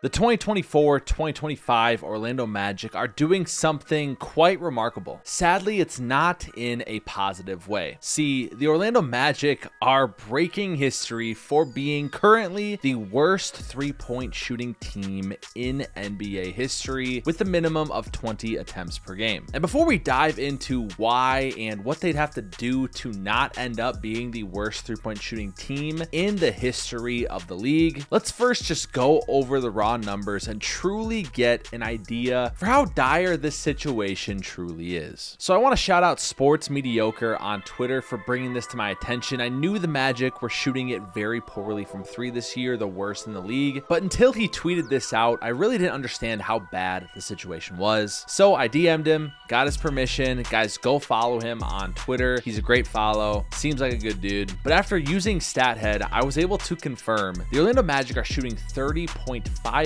The 2024-2025 Orlando Magic are doing something quite remarkable. Sadly, it's not in a positive way. See, the Orlando Magic are breaking history for being currently the worst three-point shooting team in NBA history with a minimum of 20 attempts per game. And before we dive into why and what they'd have to do to not end up being the worst three-point shooting team in the history of the league, let's first just go over the raw numbers and truly get an idea for how dire this situation truly is. So I want to shout out Sports Mediocre on Twitter for bringing this to my attention. I knew the Magic were shooting it very poorly from three this year, the worst in the league, but until he tweeted this out, I really didn't understand how bad the situation was. So I DM'd him, got his permission. Guys, go follow him on Twitter. He's a great follow, seems like a good dude. But after using StatHead, I was able to confirm the Orlando Magic are shooting 30.5%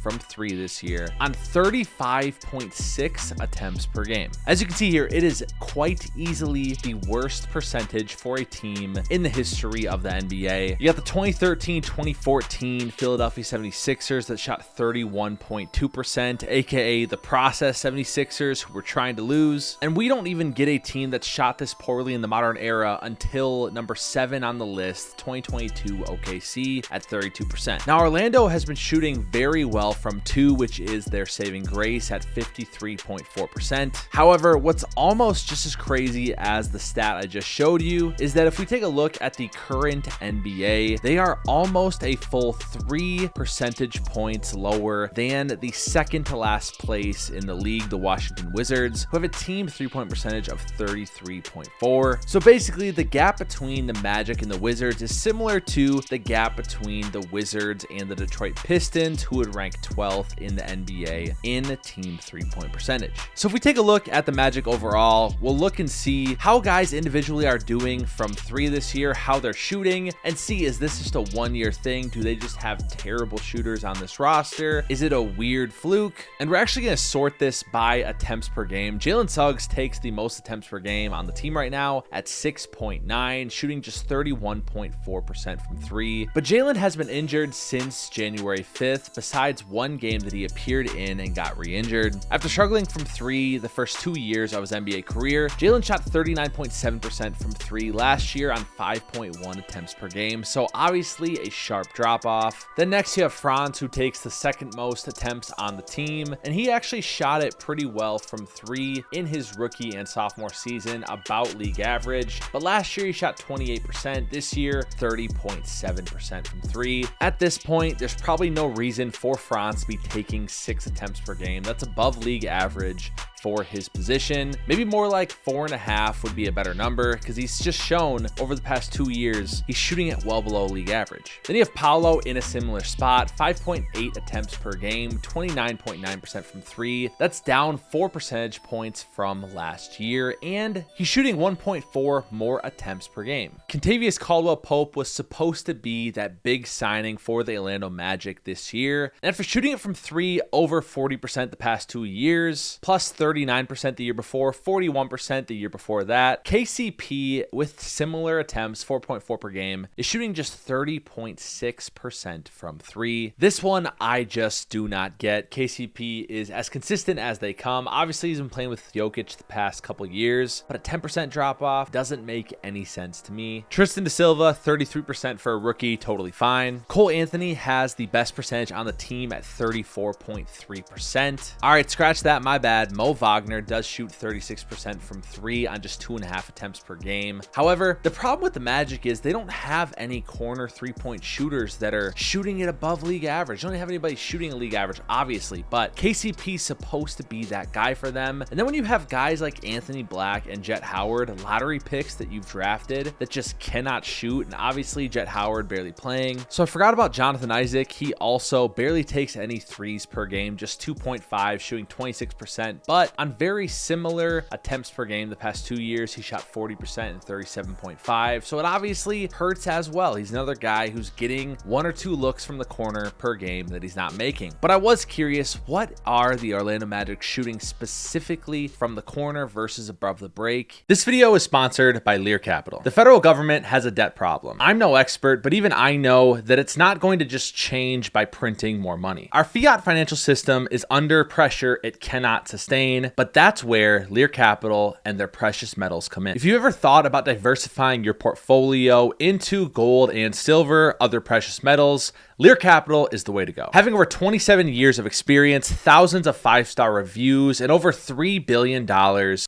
from three this year on 35.6 attempts per game. As you can see here, it is quite easily the worst percentage for a team in the history of the NBA. You got the 2013-2014 Philadelphia 76ers that shot 31.2%, aka the process 76ers who were trying to lose. And we don't even get a team that shot this poorly in the modern era until number 7 on the list, 2022 OKC at 32%. Now, Orlando has been shooting very well from two, which is their saving grace at 53.4%. However, what's almost just as crazy as the stat I just showed you is that if we take a look at the current NBA, they are almost a full 3 percentage points lower than the second to last place in the league, the Washington Wizards, who have a team 3-point percentage of 33.4. So basically, the gap between the Magic and the Wizards is similar to the gap between the Wizards and the Detroit Pistons, who would rank 12th in the NBA in team 3-point percentage. So if we take a look at the Magic overall, we'll look and see how guys individually are doing from three this year, how they're shooting, and see, is this just a one-year thing? Do they just have terrible shooters on this roster? Is it a weird fluke? And we're actually going to sort this by attempts per game. Jalen Suggs takes the most attempts per game on the team right now at 6.9, shooting just 31.4% from three. But Jalen has been injured since January 5th, besides one game that he appeared in and got re-injured. After struggling from three the first 2 years of his NBA career, Jalen shot 39.7% from three last year on 5.1 attempts per game, so obviously a sharp drop-off. Then next you have Franz, who takes the second most attempts on the team, and he actually shot it pretty well from three in his rookie and sophomore season, about league average, but last year he shot 28%, this year 30.7% from three. At this point, there's probably no reason for Franz to be taking 6 attempts per game. That's above league average for his position. Maybe more like 4.5 would be a better number, because he's just shown over the past 2 years he's shooting at well below league average. Then you have Paolo in a similar spot, 5.8 attempts per game, 29.9% from three. That's down 4 percentage points from last year, and he's shooting 1.4 more attempts per game. Kentavious Caldwell-Pope was supposed to be that big signing for the Orlando Magic this year, and for shooting it from three over 40% the past 2 years, plus 39% the year before, 41% the year before that. KCP, with similar attempts, 4.4 per game, is shooting just 30.6% from three. This one I just do not get. KCP is as consistent as they come. Obviously, he's been playing with Jokic the past couple years, but a 10% drop off doesn't make any sense to me. Tristan da Silva, 33% for a rookie, totally fine. Cole Anthony has the best percentage on the team at 34.3%. All right, scratch that, my bad. Mo Wagner does shoot 36% from three on just 2.5 attempts per game. However, the problem with the Magic is they don't have any corner three-point shooters that are shooting it above league average. They don't have anybody shooting a league average, obviously, but KCP's supposed to be that guy for them. And then when you have guys like Anthony Black and Jet Howard, lottery picks that you've drafted that just cannot shoot, and obviously Jet Howard barely playing. So I forgot about Jonathan Isaac. He also barely takes any threes per game, just 2.5, shooting 26%, but but on very similar attempts per game the past 2 years, he shot 40% and 37.5. So it obviously hurts as well. He's another guy who's getting 1 or 2 looks from the corner per game that he's not making. But I was curious, what are the Orlando Magic shooting specifically from the corner versus above the break? This video is sponsored by Lear Capital. The federal government has a debt problem. I'm no expert, but even I know that it's not going to just change by printing more money. Our fiat financial system is under pressure it cannot sustain, but that's where Lear Capital and their precious metals come in. If you ever thought about diversifying your portfolio into gold and silver, other precious metals, Lear Capital is the way to go. Having over 27 years of experience, thousands of 5-star reviews, and over $3 billion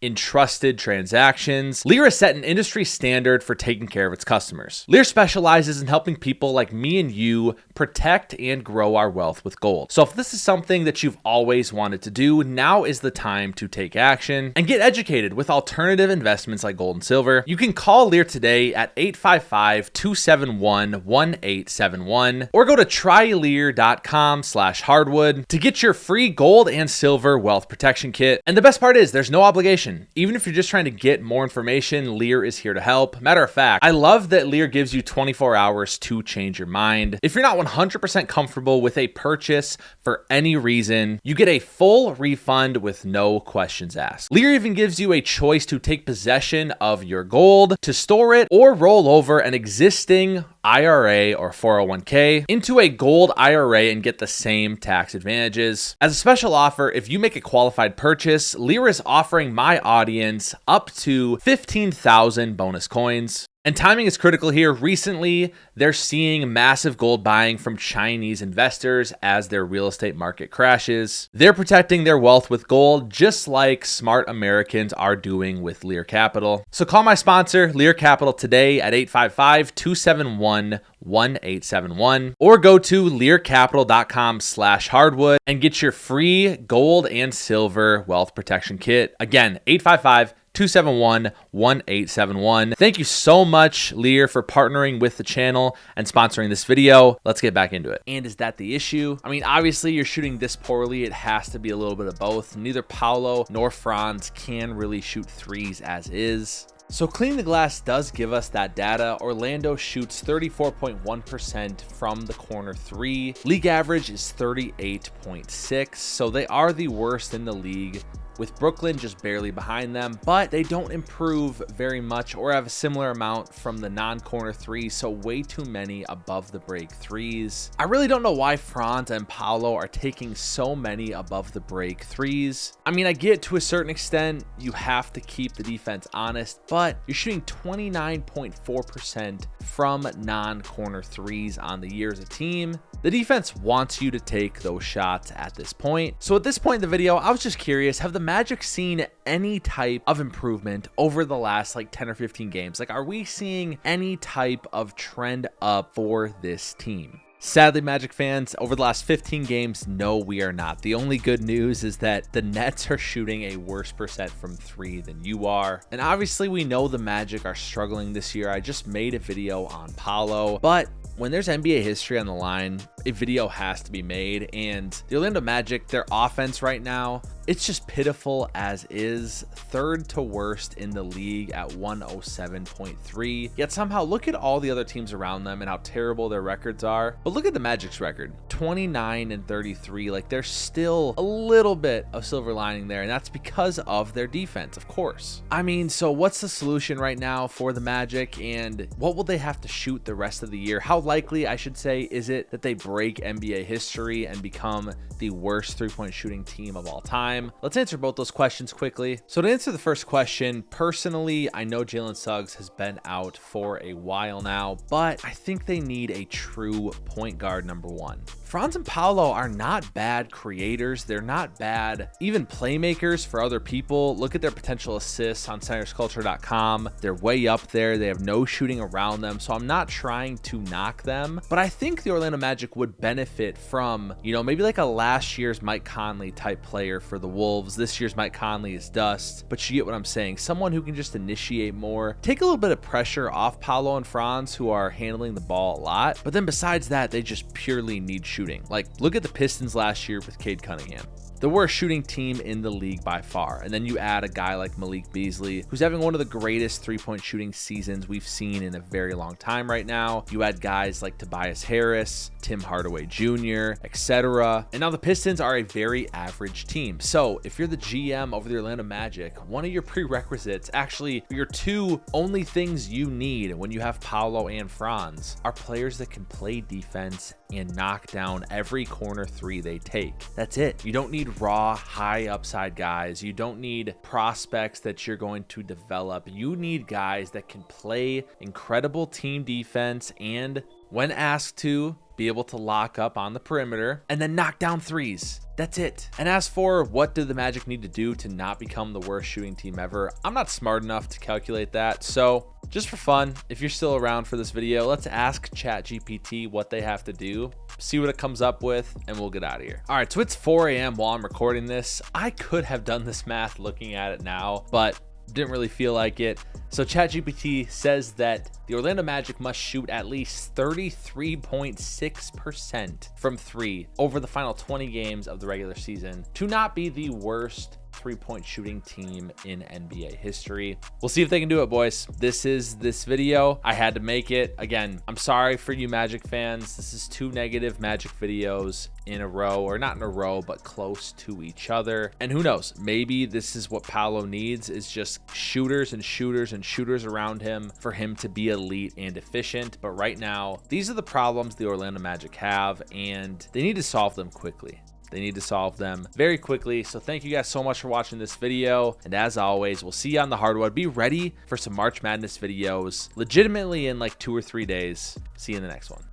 in trusted transactions, Lear has set an industry standard for taking care of its customers. Lear specializes in helping people like me and you protect and grow our wealth with gold. So if this is something that you've always wanted to do, now is the time to take action and get educated with alternative investments like gold and silver. You can call Lear today at 855-271-1871 or go to trylear.com/hardwood to get your free gold and silver wealth protection kit. And the best part is there's no obligation. Even if you're just trying to get more information, Lear is here to help. Matter of fact, I love that Lear gives you 24 hours to change your mind. If you're not 100% comfortable with a purchase for any reason, you get a full refund with no questions asked. Lear even gives you a choice to take possession of your gold, to store it, or roll over an existing IRA or 401k into a gold IRA and get the same tax advantages. As a special offer, if you make a qualified purchase, Lear is offering my audience up to 15,000 bonus coins. And timing is critical here. Recently, they're seeing massive gold buying from Chinese investors as their real estate market crashes. They're protecting their wealth with gold, just like smart Americans are doing with Lear Capital. So call my sponsor, Lear Capital, today at 855-271-1871 or go to learcapital.com/hardwood and get your free gold and silver wealth protection kit. Again, 855-271-1871. Thank you so much, Lear, for partnering with the channel and sponsoring this video. Let's get back into it. And is that the issue? I mean, obviously you're shooting this poorly. It has to be a little bit of both. Neither Paolo nor Franz can really shoot threes as is. So Clean the Glass does give us that data. Orlando shoots 34.1% from the corner three. League average is 38.6. So they are the worst in the league, with Brooklyn just barely behind them, but they don't improve very much or have a similar amount from the non-corner threes, so way too many above the break threes. I really don't know why Franz and Paolo are taking so many above the break threes. I mean, I get to a certain extent, you have to keep the defense honest, but you're shooting 29.4% from non-corner threes on the year as a team. The defense wants you to take those shots at this point. So at this point in the video, I was just curious, have the Magic seen any type of improvement over the last like 10 or 15 games? Like, are we seeing any type of trend up for this team? Sadly, Magic fans, over the last 15 games, no, we are not. The only good news is that the Nets are shooting a worse percent from three than you are. And obviously, we know the Magic are struggling this year. I just made a video on Paolo, but when there's NBA history on the line, a video has to be made. And the Orlando Magic, their offense right now, it's just pitiful as is. Third to worst in the league at 107.3. Yet somehow look at all the other teams around them and how terrible their records are. But look at the Magic's record, 29-33. Like, there's still a little bit of silver lining there, and that's because of their defense, of course. I mean, so what's the solution right now for the Magic, and what will they have to shoot the rest of the year? How likely, I should say, is it that they break NBA history and become the worst three-point shooting team of all time? Let's answer both those questions quickly. So to answer the first question, personally, I know Jalen Suggs has been out for a while now, but I think they need a true point guard number one. Franz and Paolo are not bad creators. They're not bad even playmakers for other people. Look at their potential assists on CentersCulture.com. They're way up there. They have no shooting around them, so I'm not trying to knock them, but I think the Orlando Magic would benefit from, you know, maybe like a last year's Mike Conley type player for the Wolves. This year's Mike Conley is dust, but you get what I'm saying. Someone who can just initiate more, take a little bit of pressure off Paolo and Franz, who are handling the ball a lot, but then besides that, they just purely need shooting. shooting. Like, look at the Pistons last year with Cade Cunningham. The worst shooting team in the league by far. And then you add a guy like Malik Beasley, who's having one of the greatest three-point shooting seasons we've seen in a very long time right now. You add guys like Tobias Harris, Tim Hardaway Jr., etc. And now the Pistons are a very average team. So if you're the GM over the Orlando Magic, one of your prerequisites, actually your two only things you need when you have Paolo and Franz, are players that can play defense and knock down every corner three they take. That's it. You don't need raw, high upside guys. You don't need prospects that you're going to develop. You need guys that can play incredible team defense and, when asked to, be able to lock up on the perimeter and then knock down threes. That's it. And as for what do the Magic need to do to not become the worst shooting team ever, I'm not smart enough to calculate that. So just for fun, if you're still around for this video, let's ask ChatGPT what they have to do, see what it comes up with, and we'll get out of here. All right, so it's 4 a.m. while I'm recording this. I could have done this math looking at it now, but didn't really feel like it. So ChatGPT says that the Orlando Magic must shoot at least 33.6% from three over the final 20 games of the regular season to not be the worst three-point shooting team in NBA history. We'll see if they can do it, boys. This is this video. I had to make it. Again, I'm sorry for you Magic fans. This is 2 negative Magic videos in a row, or not in a row, but close to each other. And who knows, maybe this is what Paolo needs, is just shooters and shooters and shooters around him for him to be elite and efficient. But right now, these are the problems the Orlando Magic have, and they need to solve them quickly. They need to solve them very quickly. So thank you guys so much for watching this video. And as always, we'll see you on the hardwood. Be ready for some March Madness videos legitimately in like 2 or 3 days. See you in the next one.